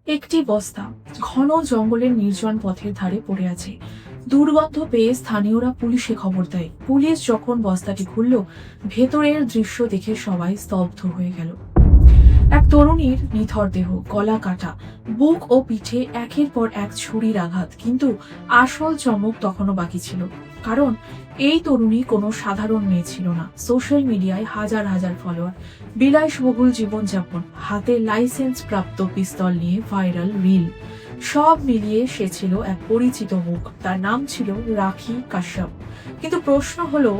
একটি বস্তা ঘন জঙ্গলের নির্জন পথের ধারে পড়ে আছে। দুর্গন্ধ পেয়ে স্থানীয়রা পুলিশে খবর দেয়। পুলিশ যখন বস্তাটি খুলল, ভেতরের দৃশ্য দেখে সবাই স্তব্ধ হয়ে গেল। এক তরুণীর নিথর দেহ, গলা কাটা, বুক ও পিঠে একের পর এক ছুরির আঘাত। কিন্তু আসল চমক তখনও বাকি ছিল, কারণ এই তরুণী কোনো সাধারণ মেয়ে ছিল না। সোশ্যাল মিডিয়ায় হাজার হাজার ফলোয়ার, বিলাসবহুল জীবনযাপন, হাতে লাইসেন্স প্রাপ্ত পিস্তল নিয়ে ভাইরাল রিল, সব মিলিয়ে সে ছিল এক পরিচিত মুখ। তার নাম ছিল রাখি কাশ্যপ। কিন্তু প্রশ্ন হলো,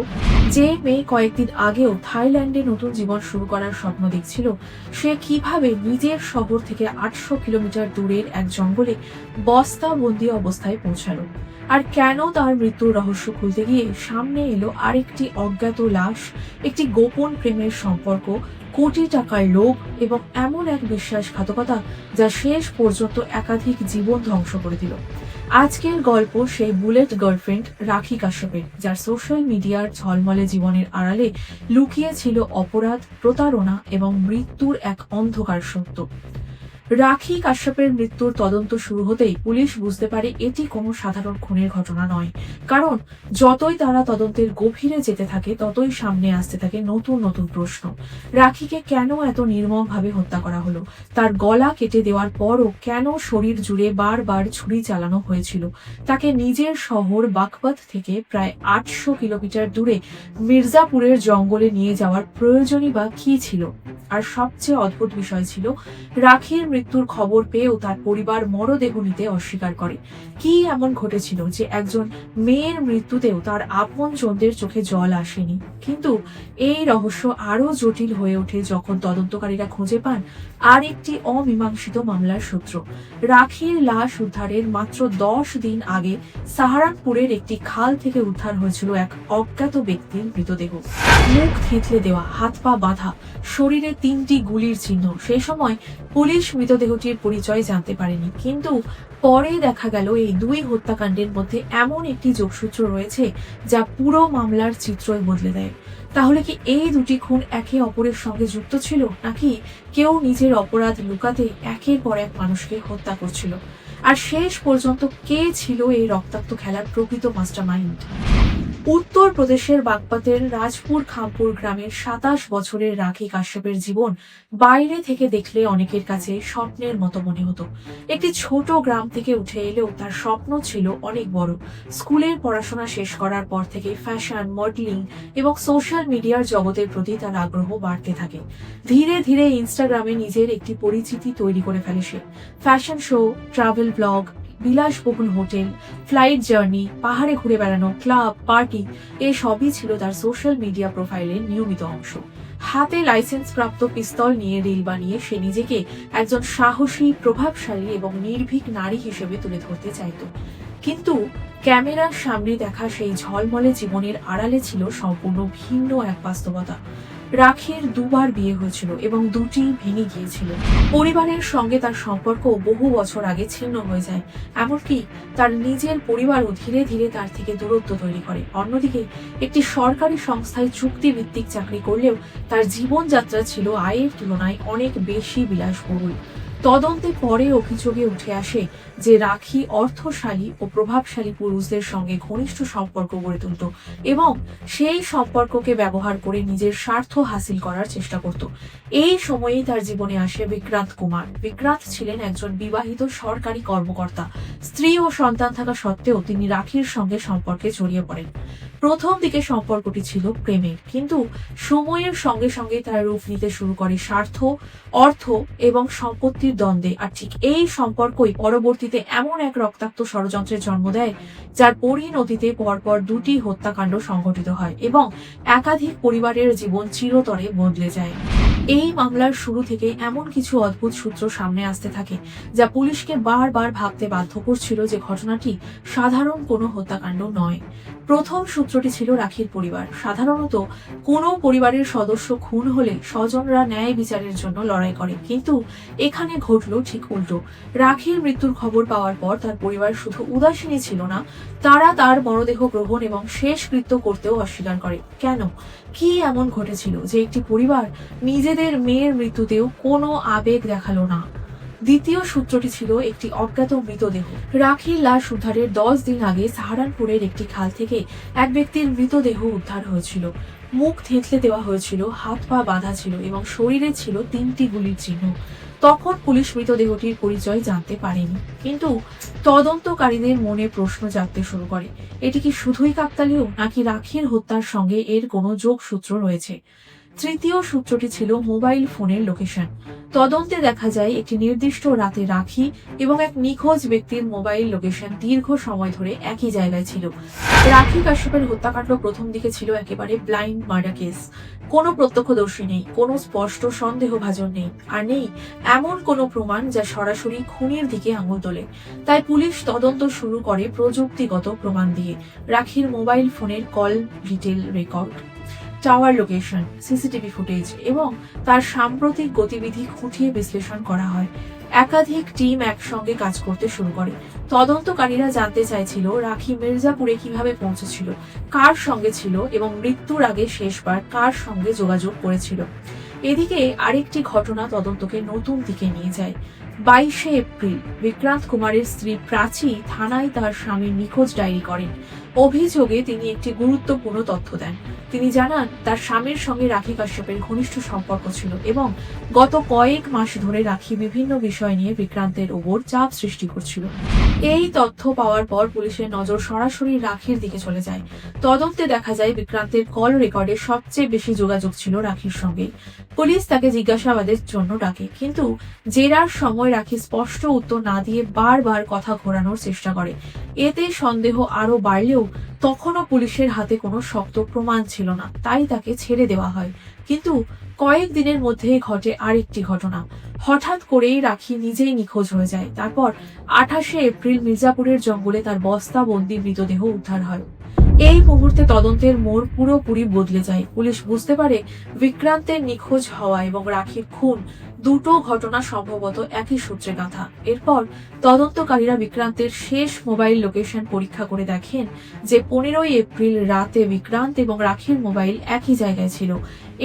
যে মেয়ে কয়েকদিন আগেও থাইল্যান্ডে নতুন জীবন শুরু করার স্বপ্ন দেখছিল, সে কিভাবে নিজের শহর থেকে 800 কিলোমিটার দূরের এক জঙ্গলে বস্তা বন্দি অবস্থায় পৌঁছালো? আর কেন তার মৃত্যুর রহস্য খুলতে গিয়ে সামনে এলো আরেকটি অজ্ঞাত লাশ, একটি গোপন প্রেমের সম্পর্ক, কোটি টাকার লোভ এবং এমন এক বিশ্বাসঘাতকতা যা শেষ পর্যন্ত একাধিক জীবন ধ্বংস করে দিল। আজকের গল্প সেই বুলেট গার্লফ্রেন্ড রাখি কাশ্যপের, যার সোশ্যাল মিডিয়ার ঝলমলে জীবনের আড়ালে লুকিয়ে ছিল অপরাধ, প্রতারণা এবং মৃত্যুর এক অন্ধকার সত্য। রাখি কাশ্যপের মৃত্যুর তদন্ত শুরু হতেই পুলিশ বুঝতে পারে এটি কোনো সাধারণ খুনের ঘটনা নয়। কারণ যতই তারা তদন্তের গভীরে যেতে থাকে, ততই সামনে আসতে থাকে নতুন নতুন প্রশ্ন। রাখিকে কেন এত নির্মমভাবে হত্যা করা হলো? তার গলা কেটে দেওয়ার পরও কেন শরীর জুড়ে বারবার ছুরি চালানো হয়েছিল? তাকে নিজের শহর বাগপত থেকে প্রায় 800 কিলোমিটার দূরে মির্জাপুরের জঙ্গলে নিয়ে যাওয়ার প্রয়োজনই বা কি ছিল? আর সবচেয়ে অদ্ভুত বিষয় ছিল, রাখির মৃত্যুর খবর পেয়েও তার পরিবার মরদেহ নিতে অস্বীকার করে। কি এমন ঘটেছিল যে একজন মেয়ের মৃত্যুতেও তার আপনজনদের চোখে জল আসেনি? কিন্তু এই রহস্য আরো জটিল হয়ে ওঠে যখন তদন্তকারীরা খুঁজে পান আর একটি অমীমাংসিত মামলার সূত্র। রাখির লাশ উদ্ধারের মাত্র 10 দিন আগে সাহারানপুরের একটি খাল থেকে উদ্ধার হয়েছিল এক অজ্ঞাত ব্যক্তির মৃতদেহ। মুখ থিতলে দেওয়া, হাত পা বাঁধা, শরীরে 3টি গুলির চিহ্ন। সেই সময় পুলিশ মৃতদেহটির পরিচয় জানতে পারেনি, কিন্তু পরে দেখা গেল এই দুই হত্যাকাণ্ডের মধ্যে এমন একটি যোগসূত্র রয়েছে যা পুরো মামলার চিত্রই বদলে দেয়। তাহলে কি এই দুটি খুন একে অপরের সঙ্গে যুক্ত ছিল, নাকি কেউ নিজের অপরাধ লুকাতে একের পর এক মানুষকে হত্যা করছিল? আর শেষ পর্যন্ত কে ছিল এই রক্তাক্ত খেলার প্রকৃত মাস্টারমাইন্ড? উত্তর প্রদেশের বাগপতের রাজপুর খামপুর গ্রামের 27 বছরের রাখি কাশ্যপের জীবন বাইরে থেকে দেখলে অনেকের কাছে স্বপ্নের মতো মনে হতো। একটি ছোট গ্রাম থেকে উঠে এলেও তার স্বপ্ন ছিল অনেক বড়। স্কুলের পড়াশোনা শেষ করার পর থেকে ফ্যাশন, মডেলিং এবং সোশ্যাল মিডিয়ার জগতের প্রতি তার আগ্রহ বাড়তে থাকে। ধীরে ধীরে ইনস্টাগ্রামে নিজের একটি পরিচিতি তৈরি করে ফেলে সে। ফ্যাশন শো, ট্রাভেল ব্লগ, বিলাসবহুল হোটেল, ফ্লাইট জার্নি, পাহাড়ে ঘুরে বেড়ানো, ক্লাব, পার্টি, এসবই ছিল তার সোশ্যাল মিডিয়া প্রোফাইলের নিয়মিত অংশ। হাতে লাইসেন্স প্রাপ্ত পিস্তল নিয়ে রিল বানিয়ে সে নিজেকে একজন সাহসী, প্রভাবশালী এবং নির্ভীক নারী হিসেবে তুলে ধরতে চাইত। কিন্তু ক্যামেরার সামনে দেখা সেই ঝলমলে জীবনের আড়ালে ছিল সম্পূর্ণ ভিন্ন এক বাস্তবতা। রাখির দুবার বিয়ে হয়েছিল এবং দুটি ভেঙে গিয়েছিল। পরিবারের সঙ্গে তার সম্পর্ক বহু বছর আগে ছিন্ন হয়ে যায়। এমনকি তার নিজের পরিবারও ধীরে ধীরে তার থেকে দূরত্ব তৈরি করে। অন্যদিকে একটি সরকারি সংস্থায় চুক্তিভিত্তিক চাকরি করলেও তার জীবনযাত্রা ছিল আয়ের তুলনায় অনেক বেশি বিলাসবহুল। তদন্তে পরে অভিযোগে উঠে আসে যে রাখি অর্থশালী ও প্রভাবশালী পুরুষদের সঙ্গে ঘনিষ্ঠ সম্পর্ক গড়ে তুলত এবং সেই সম্পর্ককে ব্যবহার করে নিজের স্বার্থ হাসিল করার চেষ্টা করত। এই সময়েই তার জীবনে আসে বিক্রান্ত কুমার। বিক্রান্ত ছিলেন একজন বিবাহিত সরকারি কর্মকর্তা। স্ত্রী ও সন্তান থাকা সত্ত্বেও তিনি রাখির সঙ্গে সম্পর্কে জড়িয়ে পড়েন। প্রথম দিকে সম্পর্কটি ছিল প্রেমের, কিন্তু সময়ের সঙ্গে সঙ্গে তার রূপ নিতে শুরু করে স্বার্থ, অর্থ এবং সম্পত্তির দ্বন্দ্বে। আর ঠিক এই সম্পর্কই পরবর্তীতে এমন এক রক্তাক্ত ষড়যন্ত্রের জন্ম দেয়, যার পরিণতিতে পরপর দুটি হত্যাকাণ্ড সংঘটিত হয় এবং একাধিক পরিবারের জীবন চিরতরে বদলে যায়। এই মামলার শুরু থেকে এমন কিছু অদ্ভুত সূত্র সামনে আসতে থাকে যা পুলিশকে বারবার ভাবতে বাধ্য করছিল যে ঘটনাটি সাধারণ কোনো হত্যাকাণ্ড নয়। প্রথম সূত্রটি ছিল রাখির পরিবার। সাধারণত কোনো পরিবারের সদস্য খুন হলে স্বজনরা ন্যায় বিচারের জন্য লড়াই করে, কিন্তু এখানে ঘটলো ঠিক উল্টো। রাখির মৃত্যুর খবর পাওয়ার পর তার পরিবার শুধু উদাসীনই ছিল না, তারা তার মরদেহ গ্রহণ এবং শেষকৃত্য করতেও অস্বীকার করে। কেন? কি এমন ঘটেছিল যে একটি পরিবার নিজেদের মেয়ের মৃত্যুতেও কোনো আবেগ দেখালো না? দ্বিতীয় সূত্রটি ছিল একটি অজ্ঞাত মৃতদেহ। রাখির লাশ উদ্ধারের 10 দিন আগে সাহারানপুরের একটি খাল থেকে এক ব্যক্তির মৃতদেহ উদ্ধার হয়েছিল। মুখ থেঁতলে দেওয়া হয়েছিল, হাত পা বাঁধা ছিল এবং শরীরে ছিল 3টি গুলির চিহ্ন। তখন পুলিশ মৃতদেহটির পরিচয় জানতে পারেনি, কিন্তু তদন্তকারীদের মনে প্রশ্ন জাগতে শুরু করে, এটি কি শুধুই কাকতালীয়, নাকি রাখির হত্যার সঙ্গে এর কোনো যোগসূত্র রয়েছে? তৃতীয় সূত্রটি ছিল মোবাইল ফোনের লোকেশন। তদন্তে দেখা যায় একটি নির্দিষ্ট রাতে রাখি এবং এক নিখোঁজ ব্যক্তির মোবাইল লোকেশন দীর্ঘ সময় ধরে একই জায়গায় ছিল। রাখি কাশ্যপের হত্যাকাণ্ড প্রথম দিকে ছিল একেবারে ব্লাইন্ড মার্ডার কেস। কোনো প্রত্যক্ষদর্শী নেই, কোনো স্পষ্ট সন্দেহভাজন নেই, আর নেই এমন কোনো প্রমাণ যা সরাসরি খুনের দিকে আঙুল তোলে। তাই পুলিশ তদন্ত শুরু করে প্রযুক্তিগত প্রমাণ দিয়ে। রাখির মোবাইল ফোনের call detail record, tower location, CCTV footage এবং তার সাম্প্রতিক গতিবিধি খুঁটিয়ে বিশ্লেষণ করা হয়। একাধিক টিম একসঙ্গে কাজ করতে শুরু করে। তদন্তকারীরা জানতে চাইছিল রাখি মির্জাপুরে কিভাবে পৌঁছেছিল, কার সঙ্গে ছিল এবং মৃত্যুর আগে শেষবার কার সঙ্গে যোগাযোগ করেছিল। এদিকে আরেকটি ঘটনা তদন্তকে নতুন দিকে নিয়ে যায়। 22শে এপ্রিল বিক্রান্ত কুমারের স্ত্রী প্রাচী থানায় তার স্বামীর নিখোঁজ ডায়েরি করেন। অভিযোগে তিনি একটি গুরুত্বপূর্ণ তথ্য দেন। তিনি জানান তার স্বামীর সঙ্গে রাখি কাশ্যপের ঘনিষ্ঠ সম্পর্ক ছিল এবং গত কয়েক মাস ধরে রাখি বিভিন্ন বিষয় নিয়ে বিক্রান্তের ওপর চাপ সৃষ্টি করছিল। এই তথ্য পাওয়ার পর পুলিশের নজর সরাসরি রাখির দিকে চলে যায়। তদন্তে দেখা যায় বিক্রান্তের কল রেকর্ডে সবচেয়ে বেশি যোগাযোগ ছিল রাখির সঙ্গে। পুলিশ তাকে জিজ্ঞাসাবাদের জন্য ডাকে, কিন্তু জেরার সময় রাখি স্পষ্ট উত্তর না দিয়ে বারবার কথা ঘোরানোর চেষ্টা করে। এতে সন্দেহ আরো বাড়লেও তখনও পুলিশের হাতে কোনো শক্ত প্রমাণ ছিল না, তাই তাকে ছেড়ে দেওয়া হয়। কিন্তু কয়েক দিনের মধ্যে ঘটে আরেকটি ঘটনা। হঠাৎ করেই রাখি নিজেই নিখোঁজ হয়ে যায়। তারপর 28শে এপ্রিল মির্জাপুরের জঙ্গলে তার বস্তাবন্দি মৃতদেহ উদ্ধার হয়। এই মুহূর্তে তদন্তের মোড় পুরোপুরি বদলে যায়। পুলিশ বুঝতে পারে বিক্রান্তের নিখোঁজ হওয়া এবং রাখির খুন দুটো ঘটনা সম্ভবত একই সূত্রে গাঁথা। এরপর তদন্তকারীরা বিক্রান্তের শেষ মোবাইল লোকেশন পরীক্ষা করে দেখেন যে 15ই এপ্রিল রাতে বিক্রান্ত এবং রাখির মোবাইল একই জায়গায় ছিল।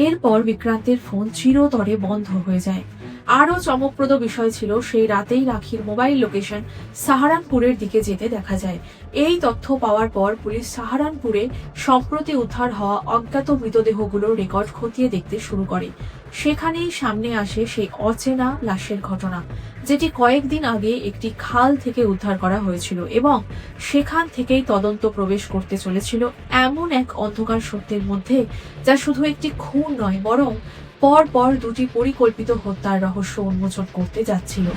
এরপর বিক্রান্তের ফোন চিরতরে বন্ধ হয়ে যায়। আরো চমকপ্রদ বিষয় ছিল সেই রাতেই রাখির মোবাইল লোকেশন সাহারানপুরের দিকে যেতে দেখা যায়। এই তথ্য পাওয়ার পর পুলিশ সাহারানপুরে সম্প্রতি উদ্ধার হওয়া অজ্ঞাত মৃতদেহগুলোর রেকর্ড খতিয়ে দেখতে শুরু করে। সেখানেই সামনে আসে সেই অচেনা লাশের ঘটনা, যেটি কয়েকদিন আগে একটি খাল থেকে উদ্ধার করা হয়েছিল এবং সেখান থেকেই তদন্ত প্রবেশ করতে চলেছিল এমন এক অন্ধকার সত্যের মধ্যে, যা শুধু একটি খুন নয়, বরং পর পর দুটি পরিকল্পিত হত্যার রহস্য উন্মোচন করতে যাচ্ছিল।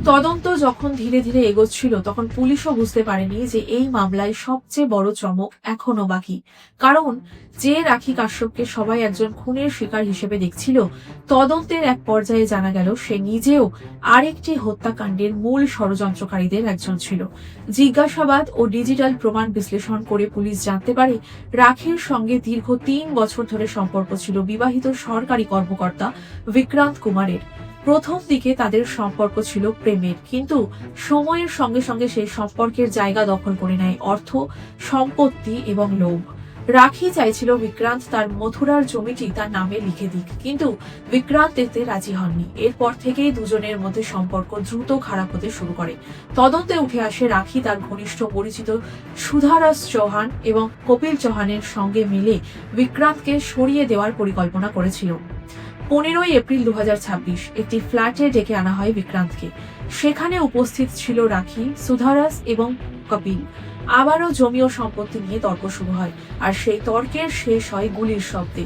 তদন্ত যখন ধীরে ধীরে এগোচ্ছিল, তখন পুলিশও বুঝতে পারেনি যে এই মামলায় সবচেয়ে বড় চমক এখনো বাকি। কারণ যে রাখি কাশ্যপকে সবাই একজন খুনের শিকার হিসেবে দেখছিল, তদন্তের এক পর্যায়ে জানা গেল সে নিজেও আরেকটি হত্যাকাণ্ডের মূল ষড়যন্ত্রকারীদের একজন ছিল। জিজ্ঞাসাবাদ ও ডিজিটাল প্রমাণ বিশ্লেষণ করে পুলিশ জানতে পারে রাখির সঙ্গে দীর্ঘ 3 বছর ধরে সম্পর্ক ছিল বিবাহিত সরকারি কর্মকর্তা বিক্রান্ত কুমারের। প্রথম দিকে তাদের সম্পর্ক ছিল প্রেমের, কিন্তু সময়ের সঙ্গে সঙ্গে সেই সম্পর্কের জায়গা দখল করে নেয় অর্থ, সম্পত্তি এবং লোভ। রাখি চাইছিল বিক্রান্ত তার মথুরার জমিটি তার নামে লিখে দিক, কিন্তু বিক্রান্ত এতে রাজি হননি। এরপর থেকেই দুজনের মধ্যে সম্পর্ক দ্রুত খারাপ হতে শুরু করে। তদন্তে উঠে আসে রাখি তার ঘনিষ্ঠ পরিচিত সুধারাস চৌহান এবং কপিল চৌহানের সঙ্গে মিলে বিক্রান্তকে সরিয়ে দেওয়ার পরিকল্পনা করেছিল। 15ই এপ্রিল 2026 একটি ফ্ল্যাটে ডেকে আনা হয় বিক্রান্তকে। সেখানে উপস্থিত ছিল রাখি, সুধারাস এবং কপিল। আবারও জমি ও সম্পত্তি নিয়ে তর্ক শুরু হয়, আর সেই তর্কের শেষ হয় গুলির শব্দে।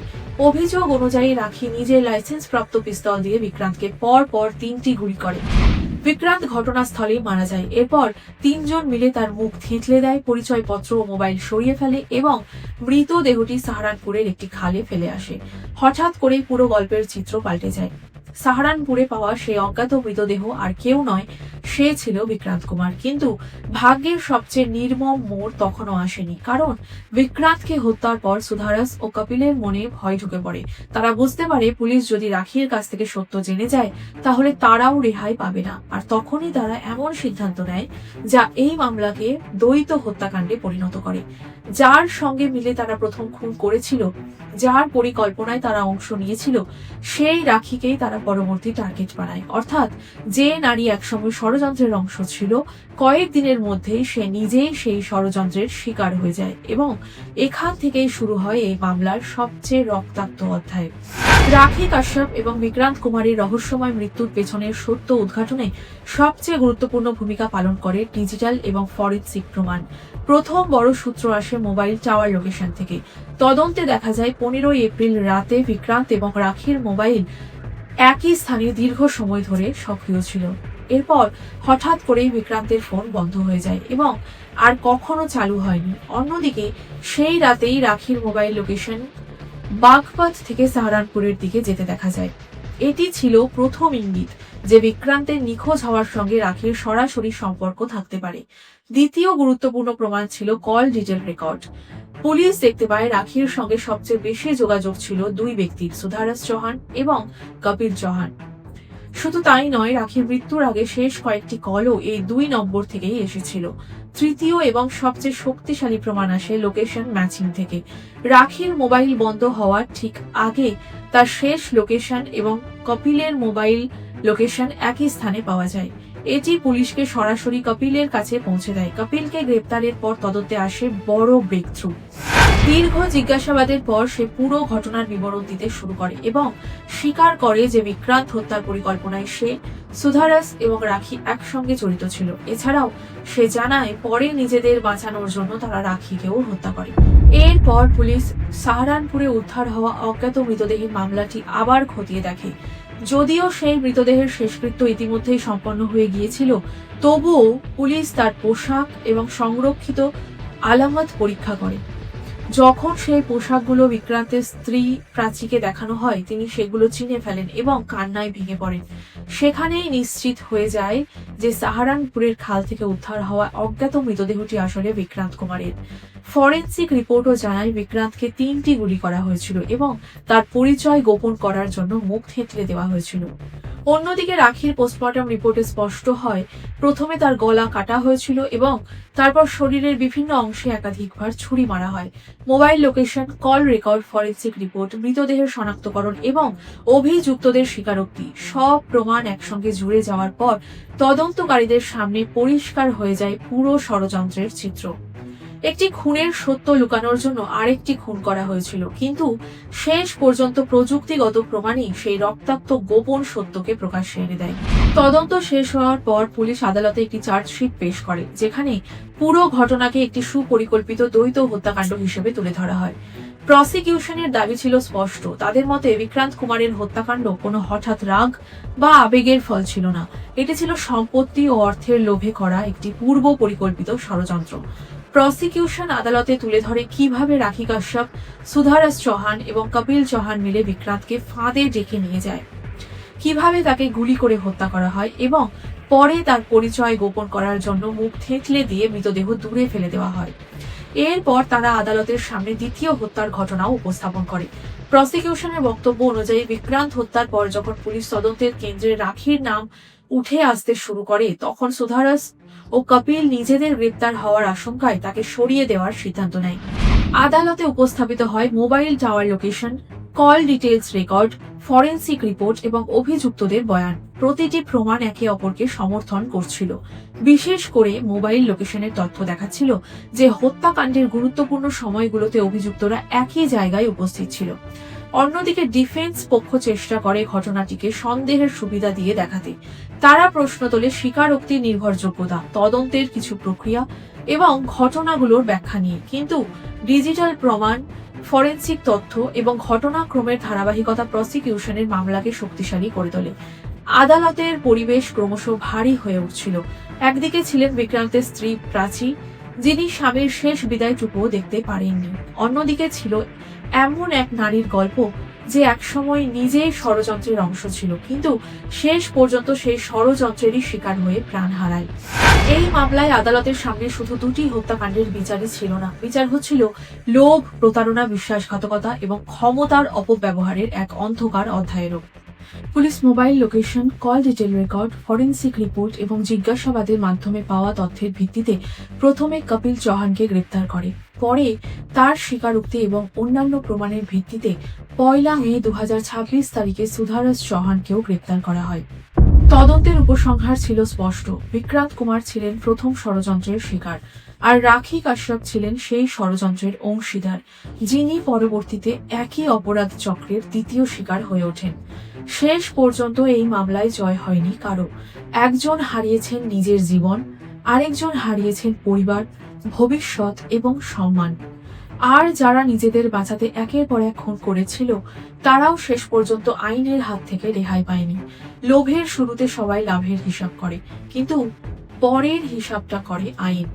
অভিযোগ অনুযায়ী রাখি নিজের লাইসেন্স প্রাপ্ত পিস্তল দিয়ে বিক্রান্তকে পর পর 3টি গুলি করে। বিক্রান্ত ঘটনাস্থলেই মারা যায়। এরপর 3 জন মিলে তার মুখ থেঁতলে দেয়, পরিচয়পত্র ও মোবাইল সরিয়ে ফেলে এবং মৃতদেহটি সাহারানপুরের একটি খালে ফেলে আসে। হঠাৎ করেই পুরো গল্পের চিত্র পাল্টে যায়। সাহারানপুরে পাওয়া সেই অজ্ঞাত মৃতদেহ আর কেউ নয়, সে ছিল বিক্রান্ত কুমার। কিন্তু ভাগ্যের সবচেয়ে নির্মম মোড় তখনও আসেনি, কারণ বিক্রান্তকে হত্যার পর সুধারাস ও কপিলের মনে ভয় ঢুকে পড়ে। তারা বুঝতে পারে পুলিশ যদি রাখির কাছ থেকে সত্য জেনে যায়, তাহলে তারাও রেহাই পাবে না। আর তখনই তারা এমন সিদ্ধান্ত নেয় যা এই মামলাকে দ্বৈত হত্যাকাণ্ডে পরিণত করে। যার সঙ্গে মিলে তারা প্রথম খুন করেছিল, যার পরিকল্পনায় তারা অংশ নিয়েছিল, সেই রাখিকেই তারা পরবর্তী টার্গেট বানায়। অর্থাৎ যে নারী একসময় ষড়যন্ত্রের অংশ ছিল, কয়েকদিনের মধ্যেই সে নিজেই সেই ষড়যন্ত্রের শিকার হয়ে যায় এবং এখান থেকেই শুরু হয় এই মামলার সবচেয়ে রক্তাক্ত অধ্যায়। রাখি কাশ্যপ এবং বিক্রান্ত কুমারের রহস্যময় মৃত্যুর পেছনের সত্য উদ্ঘাটনে সবচেয়ে গুরুত্বপূর্ণ ভূমিকা পালন করে ডিজিটাল এবং ফরেনসিক প্রমাণ। প্রথম বড় সূত্র আসে মোবাইল টাওয়ার লোকেশন থেকে। তদন্তে দেখা যায় 15 এপ্রিল রাতে বিক্রান্ত এবং রাখির মোবাইল একই স্থানে দীর্ঘ সময় ধরে সক্রিয় ছিল। এরপর হঠাৎ করেই বিক্রান্তের ফোন বন্ধ হয়ে যায় এবং আর কখনো চালু হয়নি। অন্যদিকে সেই রাতেই রাখির মোবাইল লোকেশন বাগপথ থেকে সাহারানপুরের দিকে যেতে দেখা যায়। এটি ছিল প্রথম ইঙ্গিত যে বিক্রান্তের নিখোঁজ হওয়ার সঙ্গে রাখির সরাসরি সম্পর্ক থাকতে পারে। দ্বিতীয় গুরুত্বপূর্ণ প্রমাণ ছিল কল ডিটেল রেকর্ড। পুলিশ দেখতে পায় রাখির সঙ্গে সবচেয়ে বেশি যোগাযোগ ছিল দুই ব্যক্তির, সুধারাস চৌহান এবং কপিল চৌহান। শুধু তাই নয়, রাখির মৃত্যুর আগে শেষ কয়েকটি কলও এই দুই নম্বর থেকেই এসেছিল। তৃতীয় এবং সবচেয়ে শক্তিশালী প্রমাণ আসে লোকেশন ম্যাচিং থেকে। রাখির মোবাইল বন্ধ হওয়ার ঠিক আগে তার শেষ লোকেশন এবং কপিলের মোবাইল লোকেশন একই স্থানে পাওয়া যায়। এটি পুলিশকে সরাসরি কপিলের কাছে পৌঁছে দেয়। কপিলকে গ্রেপ্তারের পর তদন্তে আসে বড় ব্রেক থ্রু। দীর্ঘ জিজ্ঞাসাবাদের পর সে পুরো ঘটনার বিবরণ দিতে শুরু করে এবং স্বীকার করে যে বিক্রান্ত হত্যার পরিকল্পনায় সে, সুধারাস এবং রাখি একসঙ্গে জড়িত ছিল। এছাড়াও সে জানায় পরে নিজেদের বাঁচানোর জন্য তারা রাখিকেও হত্যা করে। এরপর পুলিশ সাহারানপুরে উদ্ধার হওয়া অজ্ঞাত মৃতদেহের মামলাটি আবার খতিয়ে দেখে। যদিও সেই মৃতদেহের শেষকৃত্য ইতিমধ্যেই সম্পন্ন হয়ে গিয়েছিল, তবুও পুলিশ তার পোশাক এবং সংরক্ষিত আলামত পরীক্ষা করে। যখন সেই পোশাকগুলো বিক্রান্তের স্ত্রী প্রাচীকে দেখানো হয়, তিনি সেগুলো চিনে ফেলেন এবং কান্নায় ভেঙে পড়েন। সেখানেই নিশ্চিত হয়ে যায় যে সাহারানপুরের খাল থেকে উদ্ধার হওয়া অজ্ঞাত মৃতদেহটি আসলে বিক্রান্ত কুমারের। ফরেনসিক রিপোর্টও জানায় বিক্রান্তকে 3টি গুলি করা হয়েছিল এবং তার পরিচয় গোপন করার জন্য মুখ থেঁতলে দেওয়া হয়েছিল। অন্যদিকে রাখির পোস্টমর্টম রিপোর্টে স্পষ্ট হয় প্রথমে তার গলা কাটা হয়েছিল এবং তারপর শরীরের বিভিন্ন অংশে একাধিকবার ছুরি মারা হয়। Mobile location, call record, forensic report, মৃতদেহের শনাক্তকরণ এবং অভিযুক্তদের স্বীকারোক্তি সব প্রমাণ একসঙ্গে জুড়ে যাওয়ার পর তদন্তকারীদের সামনে পরিষ্কার হয়ে যায় পুরো ষড়যন্ত্রের চিত্র। একটি খুনের সত্য লুকানোর জন্য আরেকটি খুন করা হয়েছিল, কিন্তু শেষ পর্যন্ত প্রযুক্তিগত প্রমাণই সেই রক্তাক্ত গোপন সত্যকে প্রকাশ্যে এনে দেয়। তদন্ত শেষ হওয়ার পর পুলিশ আদালতে একটি চার্জশিট পেশ করে, যেখানে পুরো ঘটনাকে একটি সুপরিকল্পিত দ্বৈত হত্যাকাণ্ড হিসেবে তুলে ধরা হয়। প্রসিকিউশনের দাবি ছিল স্পষ্ট। তাদের মতে বিক্রান্ত কুমারের হত্যাকাণ্ড কোনো হঠাৎ রাগ বা আবেগের ফল ছিল না। এটি ছিল সম্পত্তি ও অর্থের লোভে করা একটি পূর্ব পরিকল্পিত ষড়যন্ত্র। প্রসিকিউশন আদালতে তুলে ধরে কিভাবে রাখি কাশ্যপ, সুধারাস চৌহান এবং কপিল চৌহান মিলে বিক্রান্তকে ফাঁদে ডেকে নিয়ে যায়, কিভাবে তাকে গুলি করে হত্যা করা হয় এবং পরে তার পরিচয় গোপন করার জন্য মুখ থেঁতলে দিয়ে মৃতদেহ দূরে ফেলে দেওয়া হয়। এরপর তারা আদালতের সামনে দ্বিতীয় হত্যার ঘটনাও উপস্থাপন করে। প্রসিকিউশনের বক্তব্য অনুযায়ী বিক্রান্ত হত্যার পর যখন পুলিশ তদন্তের কেন্দ্রে রাখির নাম উঠে আসতে শুরু করে, তখন সুধারাস ও কপিল নিজেদের গ্রেপ্তার হওয়ার আশঙ্কায় তাকে সরিয়ে দেওয়ার সিদ্ধান্ত নেয়। আদালতে উপস্থাপিত হয় mobile tower location, call details record, forensic report এবং অভিযুক্তদের বয়ান। প্রতিটি প্রমাণ একে অপরকে সমর্থন করছিল। বিশেষ করে মোবাইল লোকেশনের তথ্য দেখাচ্ছিল যে হত্যাকাণ্ডের গুরুত্বপূর্ণ সময়গুলোতে অভিযুক্তরা একই জায়গায় উপস্থিত ছিল। অন্যদিকে ডিফেন্স পক্ষ চেষ্টা করে ঘটনাটিকে সন্দেহের সুবিধা দিয়ে দেখাতে। তারা প্রশ্ন তোলে স্বীকারোক্তির নির্ভরযোগ্যতা, তদন্তের কিছু প্রক্রিয়া এবং ঘটনাগুলোর ব্যাখ্যা নিয়ে, কিন্তু ডিজিটাল প্রমাণ, ফরেনসিক তথ্য এবং ঘটনাক্রমের ধারাবাহিকতা প্রসিকিউশনের মামলাকে শক্তিশালী করে তোলে। আদালতের পরিবেশ ক্রমশ ভারী হয়ে উঠছিল। একদিকে ছিলেন বিক্রান্তের স্ত্রী প্রাচী, যিনি স্বামীর শেষ বিদায়টুকুও দেখতে পারেননি। অন্যদিকে ছিল এমন এক নারীর গল্প যে একসময় নিজেই ষড়যন্ত্রের অংশ ছিল, কিন্তু শেষ পর্যন্ত সেই ষড়যন্ত্রেরই শিকার হয়ে প্রাণ হারায়। এই মামলায় আদালতের সামনে শুধু 2টি হত্যাকাণ্ডের বিচারই ছিল না, বিচার হচ্ছিল লোভ, প্রতারণা, বিশ্বাসঘাতকতা এবং ক্ষমতার অপব্যবহারের এক অন্ধকার অধ্যায়েরও। Police mobile location, call detail record, forensic report এবং জিজ্ঞাসাবাদের মাধ্যমে পাওয়া তথ্যের ভিত্তিতে প্রথমে কপিল চৌহানকে গ্রেপ্তার করে। পরে তার স্বীকারোক্তি এবং অন্যান্য প্রমাণের ভিত্তিতে মে 2026 তারিখে সুধারস চৌহানকেও গ্রেপ্তার করা হয়। তদন্তের উপসংহার ছিল স্পষ্ট। বিক্রান্ত কুমার ছিলেন প্রথম ষড়যন্ত্রের শিকার, আর রাখি কাশ্যপ ছিলেন সেই ষড়যন্ত্রের অংশীদার, যিনি পরবর্তীতে একই অপরাধ চক্রের দ্বিতীয় শিকার হয়ে ওঠেন। শেষ পর্যন্ত এই মামলায় জয় হয়নি কারো। একজন হারিয়েছেন নিজের জীবন, আরেকজন হারিয়েছেন পরিবার, ভবিষ্যৎ এবং সম্মান। আর যারা নিজেদের বাঁচাতে একের পর এক খুন করেছিল, তারাও শেষ পর্যন্ত আইনের হাত থেকে রেহাই পায়নি। লোভের শুরুতে সবাই লাভের হিসাব করে, কিন্তু পরের হিসাবটা করে আইন।